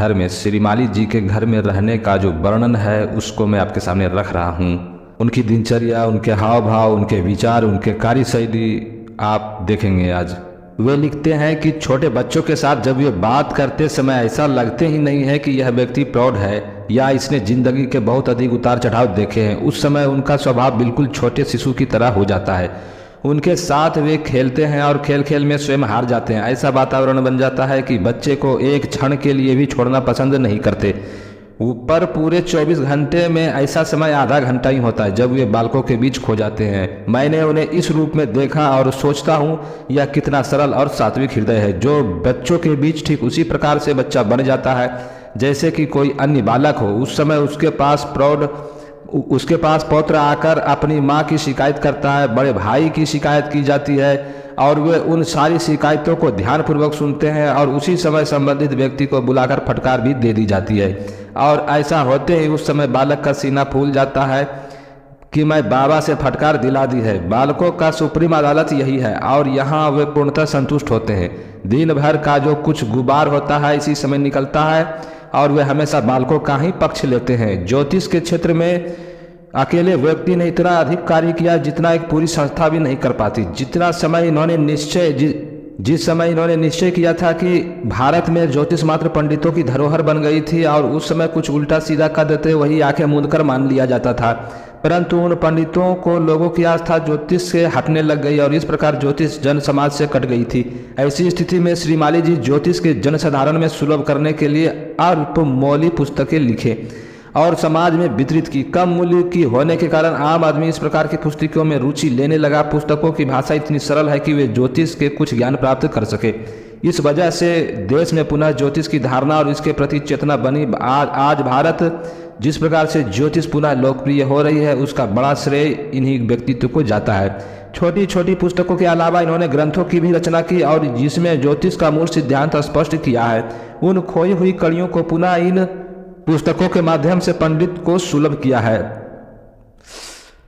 घर में, श्रीमाली जी के घर में रहने का जो वर्णन है उसको मैं आपके सामने रख रहा हूँ। उनकी दिनचर्या, उनके हाव भाव, उनके विचार, उनके कार्यशैली आप देखेंगे आज। वे लिखते हैं कि छोटे बच्चों के साथ जब ये बात करते समय ऐसा लगते ही नहीं है कि यह व्यक्ति प्रौढ़ है या इसने जिंदगी के बहुत अधिक उतार चढ़ाव देखे हैं। उस समय उनका स्वभाव बिल्कुल छोटे शिशु की तरह हो जाता है। उनके साथ वे खेलते हैं और खेल खेल में स्वयं हार जाते हैं। ऐसा वातावरण बन जाता है कि बच्चे को एक क्षण के लिए भी छोड़ना पसंद नहीं करते। पर पूरे 24 घंटे में ऐसा समय आधा घंटा ही होता है जब वे बालकों के बीच खो जाते हैं। मैंने उन्हें इस रूप में देखा और सोचता हूँ यह कितना सरल और सात्विक हृदय है। जो बच्चों के बीच ठीक उसी प्रकार से बच्चा बन जाता है जैसे कि कोई अन्य बालक हो। उस समय उसके पास पौत्र आकर अपनी माँ की शिकायत करता है, बड़े भाई की शिकायत की जाती है और वे उन सारी शिकायतों को ध्यानपूर्वक सुनते हैं और उसी समय संबंधित व्यक्ति को बुलाकर फटकार भी दे दी जाती है। और ऐसा होते ही उस समय बालक का सीना फूल जाता है कि मैं बाबा से फटकार दिला दी है। बालकों का सुप्रीम अदालत यही है और यहाँ वे पूर्णतः संतुष्ट होते हैं। दिन भर का जो कुछ गुबार होता है इसी समय निकलता है और वे हमेशा बालकों का ही पक्ष लेते हैं। ज्योतिष के क्षेत्र में अकेले व्यक्ति ने इतना अधिक कार्य किया जितना एक पूरी संस्था भी नहीं कर पाती। जिस समय इन्होंने निश्चय किया था कि भारत में ज्योतिष मात्र पंडितों की धरोहर बन गई थी और उस समय कुछ उल्टा सीधा कर देते वही आंखें मूंद कर मान लिया जाता था, परंतु उन पंडितों को लोगों की आस्था ज्योतिष से हटने लग गई और इस प्रकार ज्योतिष जन समाज से कट गई थी। ऐसी स्थिति में श्रीमाली जी ज्योतिष के जनसाधारण में सुलभ करने के लिए अल्पमौली पुस्तकें लिखे और समाज में वितरित की। कम मूल्य की होने के कारण आम आदमी इस प्रकार की पुस्तकों में रुचि लेने लगा। पुस्तकों की भाषा इतनी सरल है कि वे ज्योतिष के कुछ ज्ञान प्राप्त कर सके। इस वजह से देश में पुनः ज्योतिष की धारणा और इसके प्रति चेतना बनी। आज भारत जिस प्रकार से ज्योतिष पुनः लोकप्रिय हो रही है उसका बड़ा श्रेय इन्हीं व्यक्तित्व को जाता है। छोटी छोटी पुस्तकों के अलावा इन्होंने ग्रंथों की भी रचना की और जिसमें ज्योतिष का मूल सिद्धांत स्पष्ट किया है। उन खोई हुई कड़ियों को पुनः इन पुस्तकों के माध्यम से पंडित को सुलभ किया है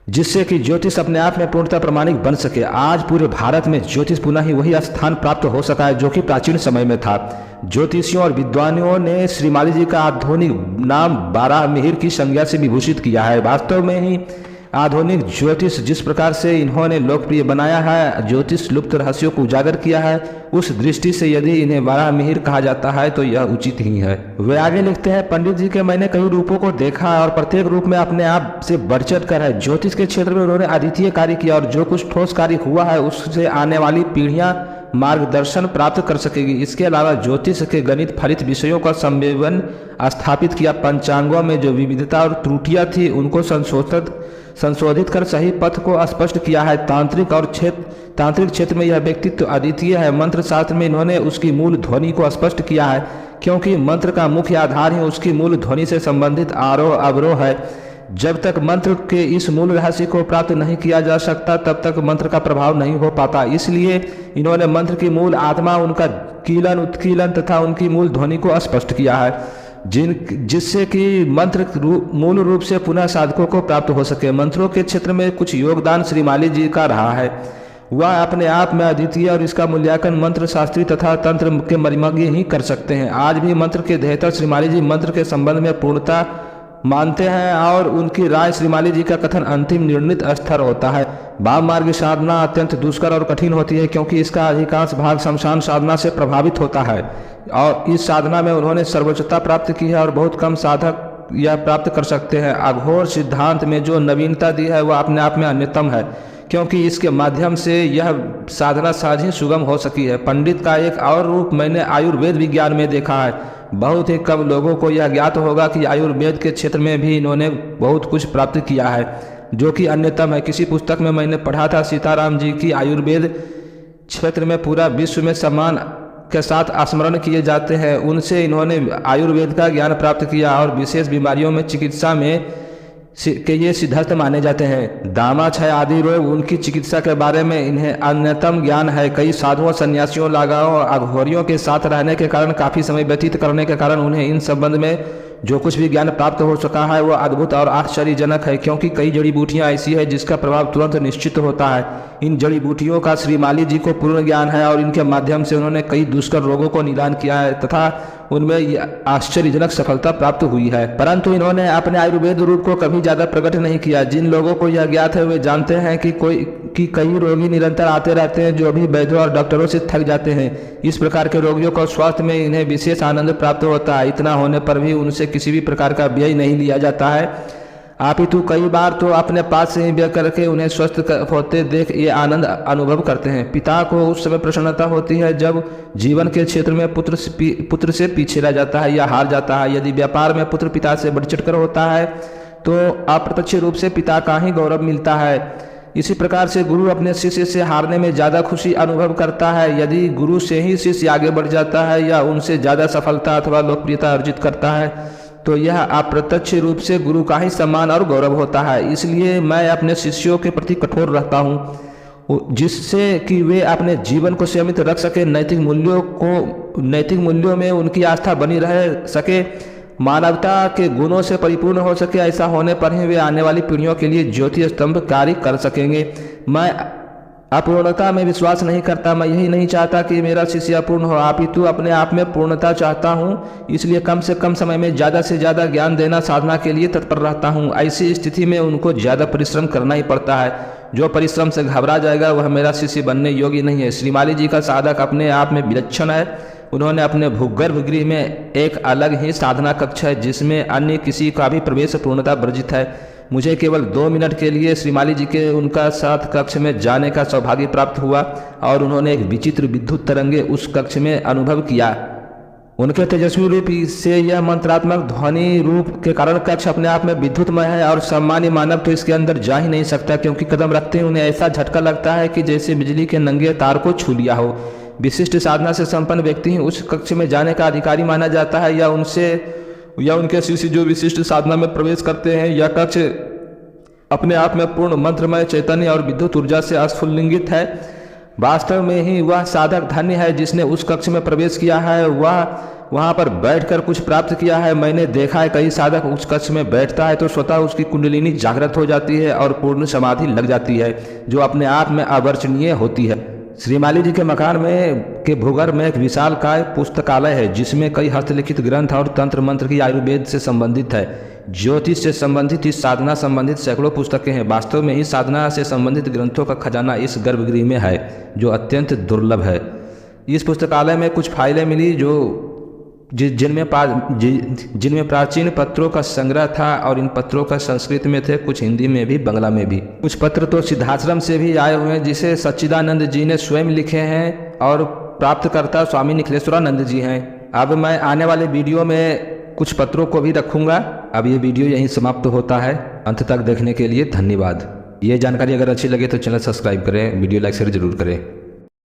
जिससे कि ज्योतिष अपने आप में पूर्णतः प्रमाणिक बन सके। आज पूरे भारत में ज्योतिष पुनः ही वही स्थान प्राप्त हो सका है जो कि प्राचीन समय में था। ज्योतिषियों और विद्वानों ने श्रीमाली जी का आधुनिक नाम बारामिहिर की संज्ञा से विभूषित किया है। वास्तव में ही आधुनिक ज्योतिष जिस प्रकार से इन्होंने लोकप्रिय बनाया है, ज्योतिष लुप्त रहस्यों को उजागर किया है, उस दृष्टि से यदि इन्हें बारामिहिर कहा जाता है तो यह उचित ही है। वे आगे लिखते हैं, पंडित जी के मैंने कई रूपों को देखा और प्रत्येक रूप में अपने आप से बढ़ चढ़ कर है। ज्योतिष के क्षेत्र में उन्होंने अद्वितीय कार्य किया और जो कुछ ठोस कार्य हुआ है उससे आने वाली पीढ़ियां मार्गदर्शन प्राप्त कर सकेगी। इसके अलावा ज्योतिष के गणित फलित विषयों का संवेदन स्थापित किया। पंचांगों में जो विविधता और त्रुटियां थी उनको संशोधित कर सही पथ को स्पष्ट किया है। तांत्रिक क्षेत्र में यह व्यक्तित्व अद्वितीय है। मंत्र शास्त्र में इन्होंने उसकी मूल ध्वनि को स्पष्ट किया है क्योंकि मंत्र का मुख्य आधार ही उसकी मूल ध्वनि से संबंधित आरोह अवरोह है। जब तक मंत्र के इस मूल रहस्य को प्राप्त नहीं किया जा सकता तब तक मंत्र का प्रभाव नहीं हो पाता। इसलिए इन्होंने मंत्र की मूल आत्मा, उनका कीलन उत्कीलन तथा उनकी मूल ध्वनि को स्पष्ट किया है जिससे कि मंत्र मूल रूप से पुनः साधकों को प्राप्त हो सके। मंत्रों के क्षेत्र में कुछ योगदान श्रीमाली जी का रहा है। वह अपने आप में अद्वितीय और इसका मूल्यांकन मंत्र शास्त्री तथा तंत्र के मर्मज्ञ ही कर सकते हैं। आज भी मंत्र के देहतर श्रीमाली जी मंत्र के संबंध में पूर्णता मानते हैं और उनकी राय श्रीमाली जी का कथन अंतिम निर्णित स्तर होता है। वाम मार्ग साधना अत्यंत दुष्कर और कठिन होती है क्योंकि इसका अधिकांश भाग शमशान साधना से प्रभावित होता है और इस साधना में उन्होंने सर्वोच्चता प्राप्त की है और बहुत कम साधक यह प्राप्त कर सकते हैं। अघोर सिद्धांत में जो नवीनता दी है वह अपने आप में अन्यतम है क्योंकि इसके माध्यम से यह साधना सहज ही सुगम हो सकी है। पंडित का एक और रूप मैंने आयुर्वेद विज्ञान में देखा है। बहुत ही कम लोगों को यह ज्ञात होगा कि आयुर्वेद के क्षेत्र में भी इन्होंने बहुत कुछ प्राप्त किया है जो कि अन्यतम है। किसी पुस्तक में मैंने पढ़ा था सीताराम जी की आयुर्वेद क्षेत्र में पूरा विश्व में सम्मान के साथ स्मरण किए जाते हैं। उनसे इन्होंने आयुर्वेद का ज्ञान प्राप्त किया और विशेष बीमारियों में चिकित्सा में के ये सिद्धार्थ माने जाते हैं। दामाक्षय आदि रोग उनकी चिकित्सा के बारे में इन्हें अन्यतम ज्ञान है। कई साधुओं, सन्यासियों, लागाओं और अघोरियों के साथ रहने के कारण काफ़ी समय व्यतीत करने के कारण उन्हें इन संबंध में जो कुछ भी ज्ञान प्राप्त हो सका है वह अद्भुत और आश्चर्यजनक है, क्योंकि कई जड़ी बूटियाँ ऐसी है जिसका प्रभाव तुरंत निश्चित होता है। इन जड़ी बूटियों का श्री माली जी को पूर्ण ज्ञान है और इनके माध्यम से उन्होंने कई दुष्कर रोगों को निदान किया है तथा उनमें आश्चर्यजनक सफलता प्राप्त हुई है। परंतु इन्होंने अपने आयुर्वेद रूप को कभी ज्यादा प्रकट नहीं किया। जिन लोगों को यह ज्ञात है वे जानते हैं कि कई रोगी निरंतर आते रहते हैं जो अभी वैद्यों और डॉक्टरों से थक जाते हैं। इस प्रकार के रोगियों को स्वास्थ्य में इन्हें विशेष आनंद प्राप्त होता है। इतना होने पर भी उनसे किसी भी प्रकार का व्यय नहीं लिया जाता है। अपितु कई बार तो अपने पास से ही व्यय करके उन्हें स्वस्थ होते देख ये आनंद अनुभव करते हैं। पिता को उस समय प्रसन्नता होती है जब जीवन के क्षेत्र में पुत्र से पीछे रह जाता है या हार जाता है। यदि व्यापार में पुत्र पिता से बढ़ चढ़कर होता है तो अप्रत्यक्ष रूप से पिता का ही गौरव मिलता है। इसी प्रकार से गुरु अपने शिष्य से हारने में ज़्यादा खुशी अनुभव करता है। यदि गुरु से ही शिष्य आगे बढ़ जाता है या उनसे ज़्यादा सफलता अथवा लोकप्रियता अर्जित करता है तो यह अप्रत्यक्ष रूप से गुरु का ही सम्मान और गौरव होता है। इसलिए मैं अपने शिष्यों के प्रति कठोर रहता हूँ जिससे कि वे अपने जीवन को संयमित रख सके, नैतिक मूल्यों में उनकी आस्था बनी रह सके, मानवता के गुणों से परिपूर्ण हो सके। ऐसा होने पर ही वे आने वाली पीढ़ियों के लिए ज्योति स्तंभ कार्य कर सकेंगे। मैं अपूर्णता में विश्वास नहीं करता। मैं यही नहीं चाहता कि मेरा शिष्य अपूर्ण हो, अपितु अपने आप में पूर्णता चाहता हूँ। इसलिए कम से कम समय में ज़्यादा से ज़्यादा ज्ञान देना साधना के लिए तत्पर रहता हूँ। ऐसी स्थिति में उनको ज़्यादा परिश्रम करना ही पड़ता है। जो परिश्रम से घबरा जाएगा वह मेरा शिष्य बनने योग्य नहीं है। श्री माली जी का साधक अपने आप में विलक्षण है। उन्होंने अपने भूगर्भ गृह में एक अलग ही साधना कक्ष है जिसमें अन्य किसी का भी प्रवेश पूर्णता वर्जित है। मुझे केवल 2 मिनट के लिए श्री माली जी के उनका साथ कक्ष में जाने का सौभाग्य प्राप्त हुआ और उन्होंने एक विचित्र विद्युत तरंगे उस कक्ष में अनुभव किया। उनके तेजस्वी रूप से यह मंत्रात्मक ध्वनि रूप के कारण कक्ष अपने आप में विद्युतमय है और सामान्य मानव तो इसके अंदर जा ही नहीं सकता, क्योंकि कदम रखते ही उन्हें ऐसा झटका लगता है कि जैसे बिजली के नंगे तार को छू लिया हो। विशिष्ट साधना से संपन्न व्यक्ति ही उस कक्ष में जाने का अधिकारी माना जाता है या उनके शिष्य जो विशिष्ट साधना में प्रवेश करते हैं। यह कक्ष अपने आप में पूर्ण मंत्रमय चैतन्य और विद्युत ऊर्जा से स्फुल्लिंगित है। वास्तव में ही वह साधक धन्य है जिसने उस कक्ष में प्रवेश किया है, वह वहाँ पर बैठकर कुछ प्राप्त किया है। मैंने देखा है कई साधक उस कक्ष में बैठता है तो स्वतः उसकी कुंडलिनी जागृत हो जाती है और पूर्ण समाधि लग जाती है, जो अपने आप में अवर्चनीय होती है। श्री माली जी के मकान के भूगर्भ में एक विशालकाय पुस्तकालय है जिसमें कई हस्तलिखित ग्रंथ और तंत्र मंत्र की आयुर्वेद से संबंधित है, ज्योतिष से संबंधित, इस साधना संबंधित सैकड़ों पुस्तकें हैं। वास्तव में ही साधना से संबंधित ग्रंथों का खजाना इस गर्भगृह में है जो अत्यंत दुर्लभ है। इस पुस्तकालय में कुछ फाइलें मिली जिनमें प्राचीन पत्रों का संग्रह था और इन पत्रों का संस्कृत में थे, कुछ हिंदी में भी, बांग्ला में भी। कुछ पत्र तो सिद्धाश्रम से भी आए हुए हैं जिसे सच्चिदानंद जी ने स्वयं लिखे हैं और प्राप्तकर्ता स्वामी निखिलेश्वरानंद जी हैं। अब मैं आने वाले वीडियो में कुछ पत्रों को भी रखूंगा। अब ये वीडियो यहीं समाप्त होता है। अंत तक देखने के लिए धन्यवाद। ये जानकारी अगर अच्छी लगे तो चैनल सब्सक्राइब करें, वीडियो लाइक शेयर जरूर करें।